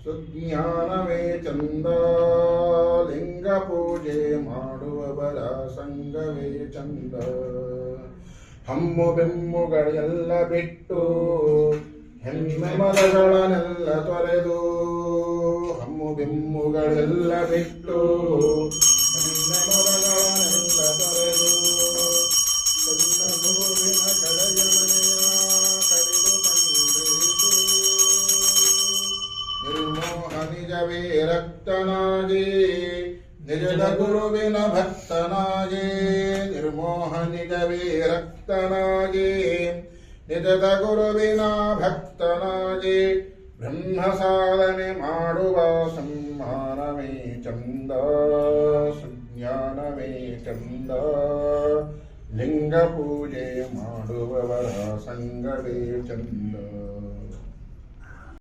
ಸುಜ್ಞಾನವೇ ಚಂದ ಲಿಂಗ ಪೂಜೆ ಮಾಡುವವರ ಸಂಘವೇ ಚಂದ. ಹಮ್ಮು ಬೆಮ್ಮುಗಳೆಲ್ಲ ಬಿಟ್ಟು ಹೆಮ್ಮೆ ಮದಗಳನ್ನೆಲ್ಲ ತೊರೆದು, ಹಮ್ಮು ಬೆಮ್ಮುಗಳೆಲ್ಲ ಬಿಟ್ಟು ಹೆಮ್ಮೆ ಮದಗಳನ್ನೆಲ್ಲ ತೊರೆದು, ಸಣ್ಣ ಗುರುವಿನ ಕಡೆಯ ಮನೆಯ ಕಡಿದು ಕಂಡ್ರೀತಿ. ನಿರ್ಮೋಹ ನಿಜವೇ ರಕ್ತನಾಗಿ ನಿಜದ ಗುರುವಿನ ಭಕ್ತನಾಗಿ, ನಿರ್ಮೋಹ ನಿಜವೇ ರಕ್ತನಾಗಿ ನಿಜದ ಗುರುವಿನ ಭಕ್ತನಾಗಿ, ಬ್ರಹ್ಮ ಸಾಧನೆ ಮಾಡುವ ಸಮ್ಮಾನವೇ ಚಂದ, ಸುಜ್ಞಾನವೇ ಚಂದ, ಲಿಂಗ ಪೂಜೆ ಮಾಡುವವರ ಸಂಘವೇ ಚಂದ.